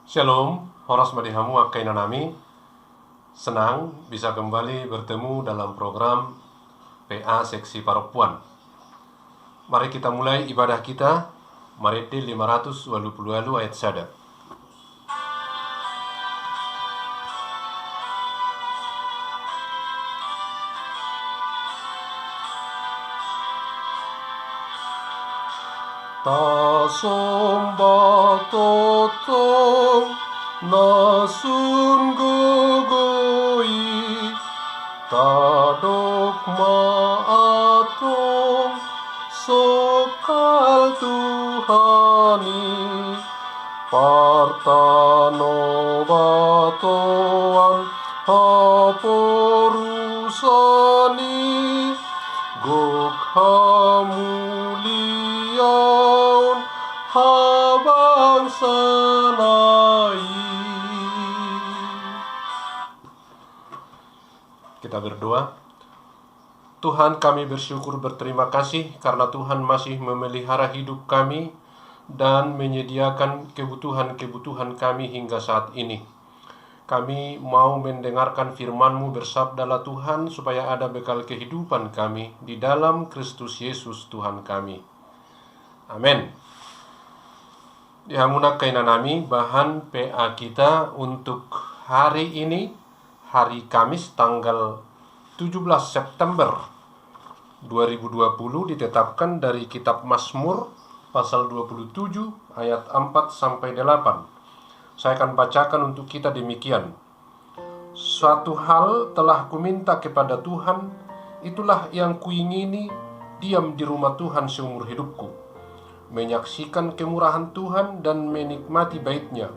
Shalom, Horas Madihamu Akainanami. Senang bisa kembali bertemu dalam program PA Seksi Paropuan. Mari kita mulai ibadah kita. Mariti 520 ayat sada. Ta somba totong nasun gogoi ta dogma atong sokal Tuhani partano batoan haporusani gok hamuliaun habang sanai. Kita berdoa. Tuhan, kami bersyukur berterima kasih karena Tuhan masih memelihara hidup kami dan menyediakan kebutuhan-kebutuhan kami hingga saat ini. Kami mau mendengarkan firman-Mu, bersabdalah Tuhan, supaya ada bekal kehidupan kami di dalam Kristus Yesus Tuhan kami. Amin. Dihamuna kainanami bahan PA kita untuk hari ini, hari Kamis tanggal 17 September 2020, ditetapkan dari kitab Mazmur pasal 27 ayat 4 sampai 8. Saya akan bacakan untuk kita demikian. Suatu hal telah kuminta kepada Tuhan, itulah yang kuingini, diam di rumah Tuhan seumur hidupku, menyaksikan kemurahan Tuhan dan menikmati bait-Nya.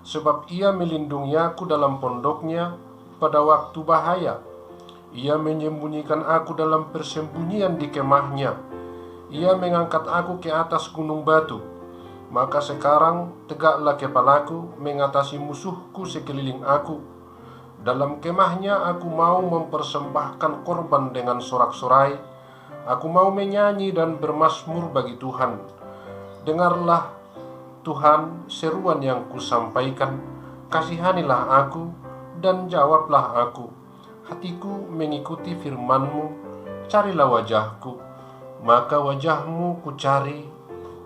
Sebab Ia melindungi aku dalam pondok-Nya pada waktu bahaya. Ia menyembunyikan aku dalam persembunyian di kemah-Nya. Ia mengangkat aku ke atas gunung batu. Maka sekarang tegaklah kepalaku mengatasi musuhku sekeliling aku. Dalam kemah-Nya aku mau mempersembahkan korban dengan sorak-sorai. Aku mau menyanyi dan bermazmur bagi Tuhan. Dengarlah Tuhan seruan yang kusampaikan. Kasihanilah aku dan jawablah aku. Hatiku mengikuti firman-Mu, carilah wajah-Ku, maka wajah-Mu kucari,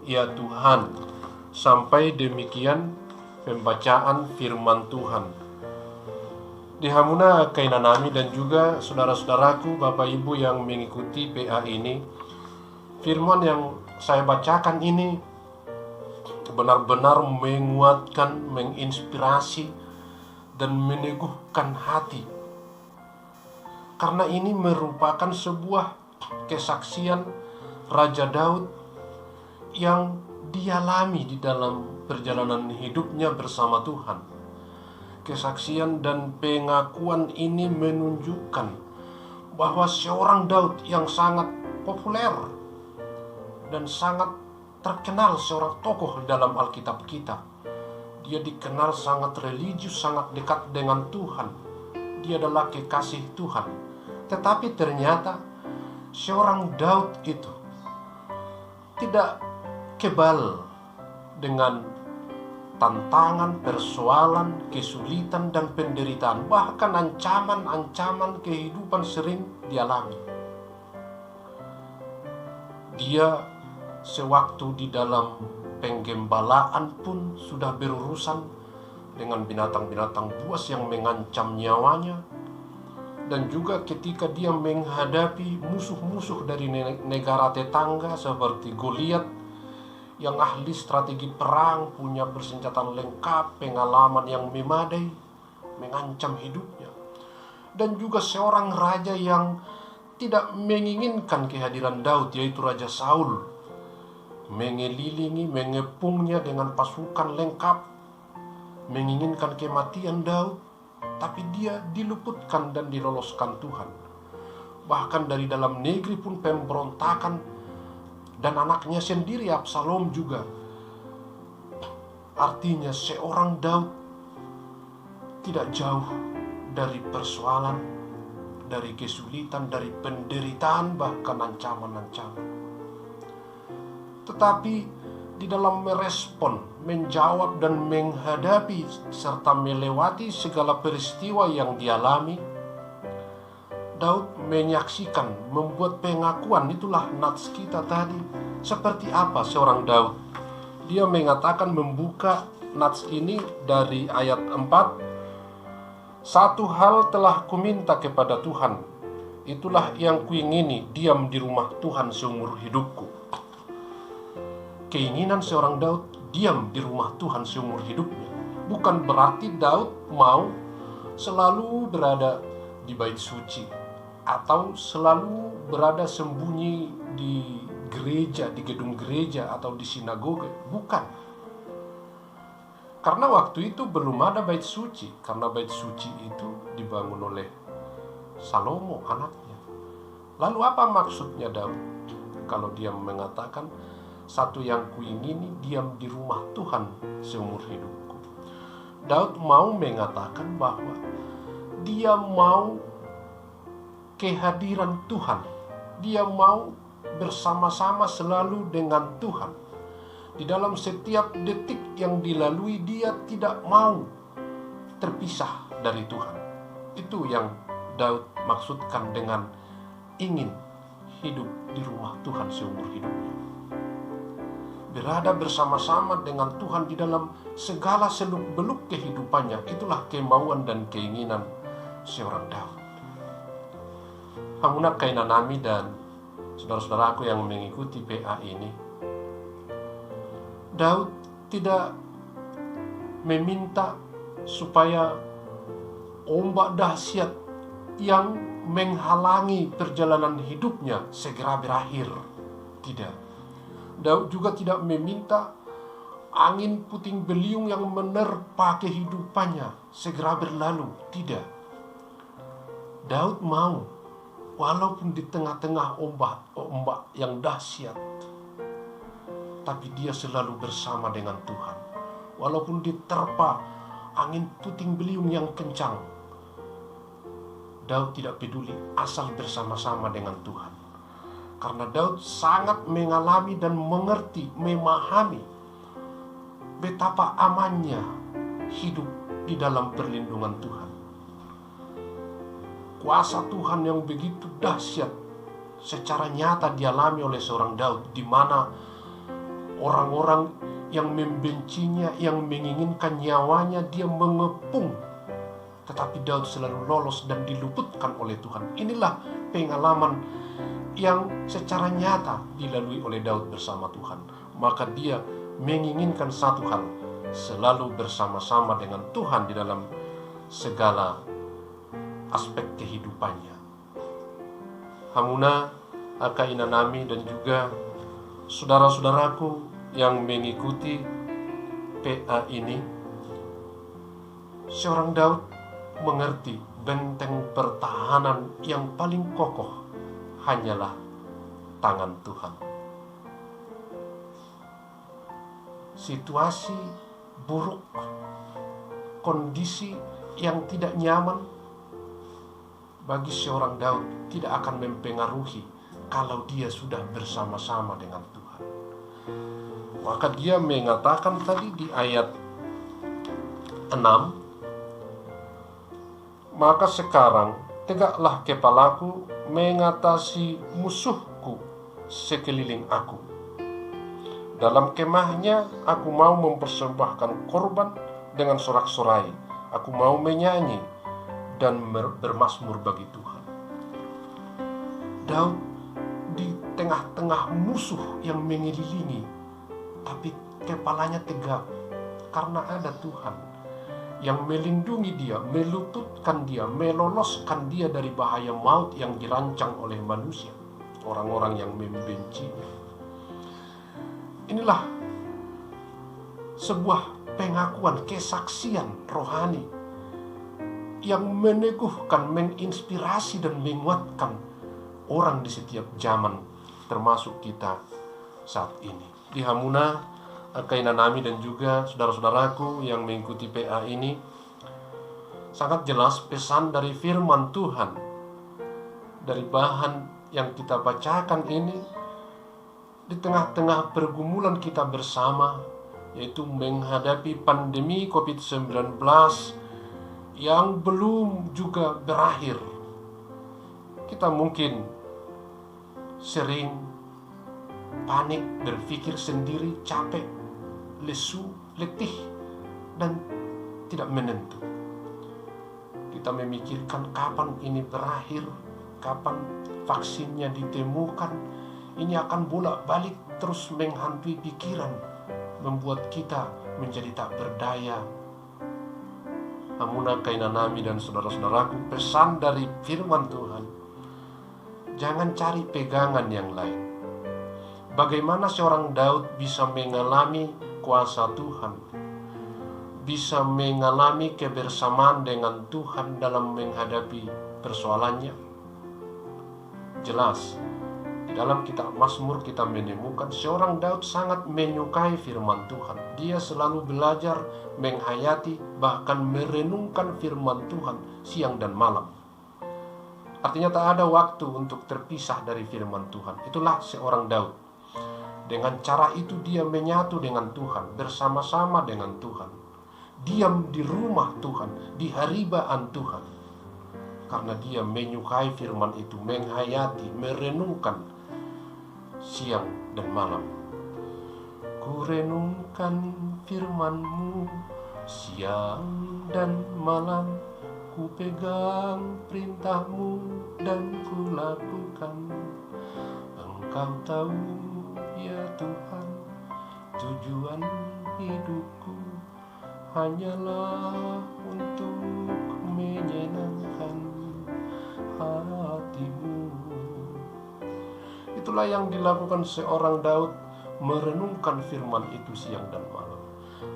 ya Tuhan. Sampai demikian pembacaan firman Tuhan. Dihamuna kainanami dan juga saudara-saudaraku, Bapak Ibu yang mengikuti PA ini, firman yang saya bacakan ini benar-benar menguatkan, menginspirasi, dan meneguhkan hati. Karena ini merupakan sebuah kesaksian Raja Daud yang dialami di dalam perjalanan hidupnya bersama Tuhan. Kesaksian dan pengakuan ini menunjukkan bahwa seorang Daud yang sangat populer dan sangat terkenal, seorang tokoh dalam Alkitab kita. Dia dikenal sangat religius, sangat dekat dengan Tuhan. Dia adalah kekasih Tuhan. Tetapi ternyata seorang Daud itu tidak kebal dengan tantangan, persoalan, kesulitan, dan penderitaan. Bahkan ancaman-ancaman kehidupan sering dialami. Dia sewaktu di dalam penggembalaan pun sudah berurusan dengan binatang-binatang buas yang mengancam nyawanya. Dan juga ketika dia menghadapi musuh-musuh dari negara tetangga seperti Goliat, yang ahli strategi perang, punya persenjataan lengkap, pengalaman yang memadai, mengancam hidupnya. Dan juga seorang raja yang tidak menginginkan kehadiran Daud, yaitu Raja Saul, mengelilingi, mengepungnya dengan pasukan lengkap, menginginkan kematian Daud. Tapi dia diluputkan dan diloloskan Tuhan. Bahkan dari dalam negeri pun pemberontakan, dan anaknya sendiri Absalom juga. Artinya seorang Daud tidak jauh dari persoalan, dari kesulitan, dari penderitaan, bahkan ancaman-ancaman. Tetapi di dalam merespon, menjawab dan menghadapi serta melewati segala peristiwa yang dialami, Daud menyaksikan, membuat pengakuan. Itulah nats kita tadi. Seperti apa seorang Daud? Dia mengatakan, membuka nats ini dari ayat 4. Satu hal telah kuminta kepada Tuhan, itulah yang kuingini, diam di rumah Tuhan seumur hidupku. Keinginan seorang Daud diam di rumah Tuhan seumur hidupnya. Bukan berarti Daud mau selalu berada di bait suci atau selalu berada sembunyi di gereja, di gedung gereja atau di sinagoge. Bukan. Karena waktu itu belum ada bait suci, karena bait suci itu dibangun oleh Salomo anaknya. Lalu apa maksudnya Daud kalau dia mengatakan, satu yang kuingini, diam di rumah Tuhan seumur hidupku? Daud mau mengatakan bahwa dia mau kehadiran Tuhan. Dia mau bersama-sama selalu dengan Tuhan. Di dalam setiap detik yang dilalui, dia tidak mau terpisah dari Tuhan. Itu yang Daud maksudkan dengan ingin hidup di rumah Tuhan seumur hidupnya. Berada bersama-sama dengan Tuhan di dalam segala seluk-beluk kehidupannya. Itulah kemauan dan keinginan seorang Daud. Hamuna Kainanami dan saudara-saudaraku yang mengikuti PA ini, Daud tidak meminta supaya ombak dahsyat yang menghalangi perjalanan hidupnya segera berakhir. Tidak. Daud juga tidak meminta angin puting beliung yang menerpa kehidupannya segera berlalu. Tidak. Daud mau, walaupun di tengah-tengah ombak yang dahsyat, tapi dia selalu bersama dengan Tuhan. Walaupun diterpa angin puting beliung yang kencang, Daud tidak peduli, asal bersama-sama dengan Tuhan. Karena Daud sangat mengalami dan mengerti, memahami betapa amannya hidup di dalam perlindungan Tuhan. Kuasa Tuhan yang begitu dahsyat secara nyata dialami oleh seorang Daud, di mana orang-orang yang membencinya, yang menginginkan nyawanya, dia mengepung. Tetapi Daud selalu lolos dan diluputkan oleh Tuhan. Inilah pengalaman yang secara nyata dilalui oleh Daud bersama Tuhan. Maka dia menginginkan satu hal, selalu bersama-sama dengan Tuhan di dalam segala aspek kehidupannya. Hamuna, Akainanami dan juga saudara-saudaraku yang mengikuti PA ini, seorang Daud mengerti benteng pertahanan yang paling kokoh hanyalah tangan Tuhan. Situasi buruk, kondisi yang tidak nyaman bagi seorang Daud tidak akan mempengaruhi kalau dia sudah bersama-sama dengan Tuhan. Maka dia mengatakan tadi di ayat 6, maka sekarang tegaklah kepalaku mengatasi musuhku sekeliling aku. Dalam kemahnya aku mau mempersembahkan korban dengan sorak-sorai. Aku mau menyanyi dan bermazmur bagi Tuhan. Daud di tengah-tengah musuh yang mengelilingi, tapi kepalanya tegak karena ada Tuhan yang melindungi dia, meluputkan dia, meloloskan dia dari bahaya maut yang dirancang oleh manusia, orang-orang yang membencinya. Inilah sebuah pengakuan, kesaksian rohani yang meneguhkan, menginspirasi dan menguatkan orang di setiap zaman, termasuk kita saat ini. Di Hamuna, Akainanami dan juga saudara-saudaraku yang mengikuti PA ini, sangat jelas pesan dari firman Tuhan. Dari bahan yang kita bacakan ini di tengah-tengah pergumulan kita bersama, yaitu menghadapi pandemi COVID-19 yang belum juga berakhir. Kita mungkin sering panik, berpikir sendiri, capek, lesu, letih, dan tidak menentu. Kita memikirkan kapan ini berakhir, kapan vaksinnya ditemukan. Ini akan bolak-balik terus menghantui pikiran, membuat kita menjadi tak berdaya. Namun Kainanami dan saudara-saudaraku, pesan dari firman Tuhan, jangan cari pegangan yang lain. Bagaimana seorang Daud bisa mengalami kuasa Tuhan, bisa mengalami kebersamaan dengan Tuhan dalam menghadapi persoalannya? Jelas, di dalam kitab Mazmur kita menemukan seorang Daud sangat menyukai firman Tuhan. Dia selalu belajar, menghayati, bahkan merenungkan firman Tuhan siang dan malam. Artinya tak ada waktu untuk terpisah dari firman Tuhan. Itulah seorang Daud. Dengan cara itu dia menyatu dengan Tuhan, bersama-sama dengan Tuhan. Diam di rumah Tuhan, di haribaan Tuhan. Karena dia menyukai firman itu, menghayati, merenungkan siang dan malam. Ku renungkan firman-Mu siang dan malam, ku pegang perintah-Mu dan ku lakukan. Engkau tahu ya Tuhan, tujuan hidupku hanyalah untuk menyenangkan hati-Mu. Itulah yang dilakukan seorang Daud, merenungkan firman itu siang dan malam.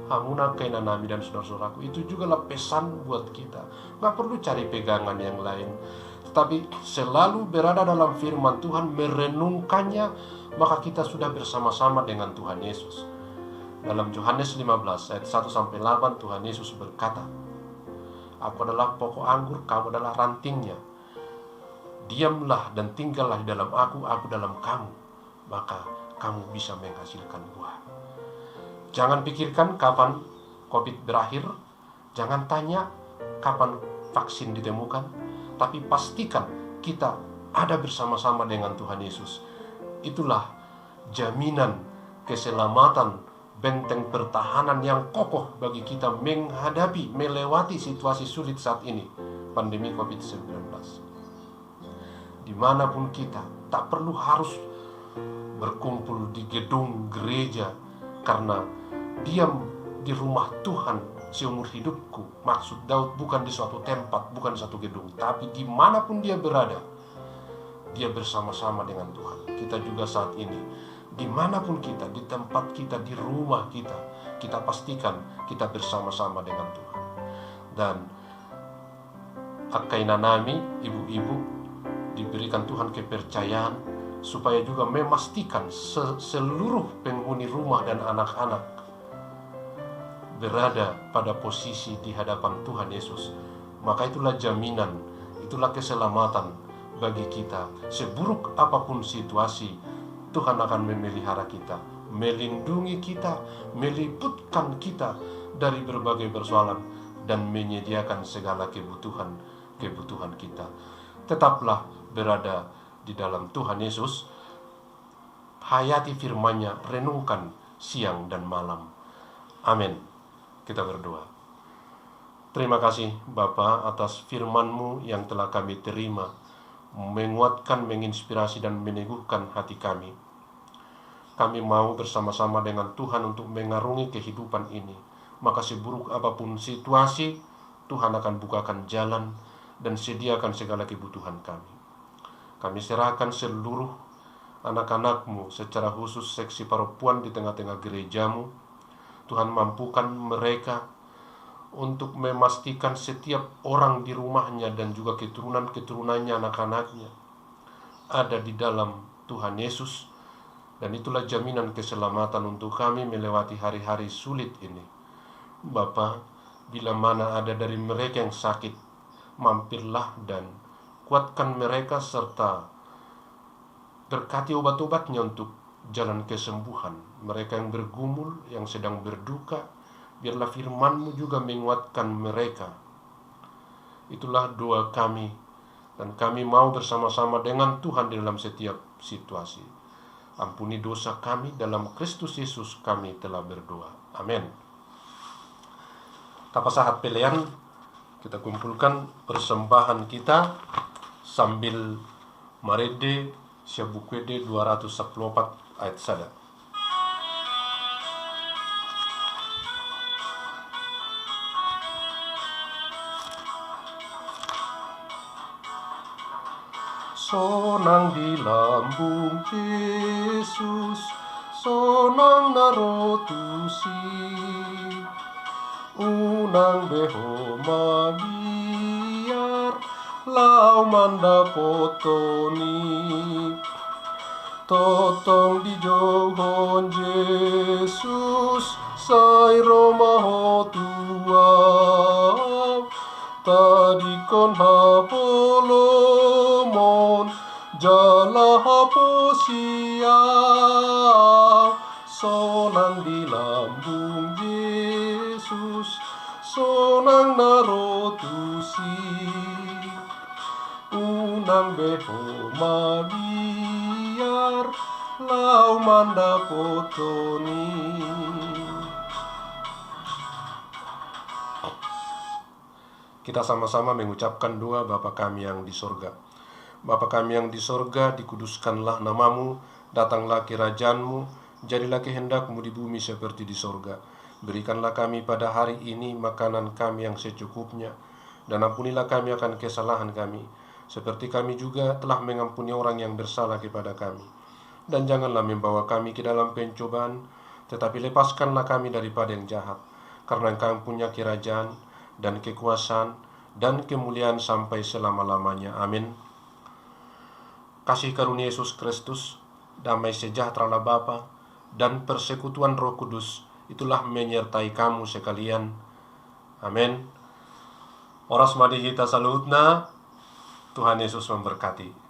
Hamuna Kainanami dan saudara-saudaraku, itu juga lah pesan buat kita. Gak perlu cari pegangan yang lain, tetapi selalu berada dalam firman Tuhan, merenungkannya, maka kita sudah bersama-sama dengan Tuhan Yesus. Dalam Yohanes 15 ayat 1-8 Tuhan Yesus berkata, Aku adalah pokok anggur, kamu adalah rantingnya. Diamlah dan tinggallah di dalam aku dalam kamu, maka kamu bisa menghasilkan buah. Jangan pikirkan kapan COVID berakhir, jangan tanya kapan vaksin ditemukan, tapi pastikan kita ada bersama-sama dengan Tuhan Yesus. Itulah jaminan keselamatan, benteng pertahanan yang kokoh bagi kita menghadapi, melewati situasi sulit saat ini, pandemi COVID-19. Dimanapun kita, tak perlu harus berkumpul di gedung gereja, karena diam di rumah Tuhan seumur hidupku. Maksud Daud bukan di suatu tempat, bukan satu gedung, tapi dimanapun dia berada, dia bersama-sama dengan Tuhan. Kita juga saat ini, dimanapun kita, di tempat kita, di rumah kita, kita pastikan kita bersama-sama dengan Tuhan. Dan Kainanami, ibu-ibu, diberikan Tuhan kepercayaan supaya juga memastikan seluruh penghuni rumah dan anak-anak berada pada posisi di hadapan Tuhan Yesus. Maka itulah jaminan, itulah keselamatan bagi kita. Seburuk apapun situasi, Tuhan akan memelihara kita, melindungi kita, meliputkan kita dari berbagai persoalan, dan menyediakan segala kebutuhan kita. Tetaplah berada di dalam Tuhan Yesus, hayati firman-Nya, renungkan siang dan malam. Amin. Kita berdoa. Terima kasih Bapa atas firman-Mu yang telah kami terima, menguatkan, menginspirasi, dan meneguhkan hati kami. Kami mau bersama-sama dengan Tuhan untuk mengarungi kehidupan ini. Maka seburuk apapun situasi, Tuhan akan bukakan jalan dan sediakan segala kebutuhan kami. Kami serahkan seluruh anak-anak-Mu, secara khusus seksi perempuan di tengah-tengah gereja-Mu. Tuhan, mampukan mereka untuk memastikan setiap orang di rumahnya dan juga keturunan-keturunannya, anak-anaknya, ada di dalam Tuhan Yesus. Dan itulah jaminan keselamatan untuk kami melewati hari-hari sulit ini. Bapa, bila mana ada dari mereka yang sakit, mampirlah dan kuatkan mereka, serta berkati obat-obatnya untuk jalan kesembuhan. Mereka yang bergumul, yang sedang berduka, biarlah firman-Mu juga menguatkan mereka. Itulah doa kami, dan kami mau bersama-sama dengan Tuhan di dalam setiap situasi. Ampuni dosa kami, dalam Kristus Yesus kami telah berdoa. Amin. Tapa saat pilihan, kita kumpulkan persembahan kita sambil marede Syabukwede 214 ayat sada. Sonang di lambung Yesus, sonang narotusi, unang beho mabiar, lau manda potoni, totong di johon Yesus, sai Roma hotua, tadi kon hapolomon, jala haposia, sonang di lambung Yesus, sonang narotusi, unang beho mabiar, lau manda potoni. Kita sama-sama mengucapkan doa Bapa kami yang di sorga. Bapa kami yang di sorga, dikuduskanlah namamu, datanglah kerajaan-Mu, jadilah kehendak-Mu di bumi seperti di sorga. Berikanlah kami pada hari ini makanan kami yang secukupnya, dan ampunilah kami akan kesalahan kami, seperti kami juga telah mengampuni orang yang bersalah kepada kami. Dan janganlah membawa kami ke dalam pencobaan, tetapi lepaskanlah kami daripada yang jahat, karena Engkau punya kerajaan, dan kekuasaan, dan kemuliaan sampai selama-lamanya. Amin. Kasih karunia Yesus Kristus, damai sejahtera Bapa, dan persekutuan Roh Kudus, itulah menyertai kamu sekalian. Amin. Oras madihita salutna, Tuhan Yesus memberkati.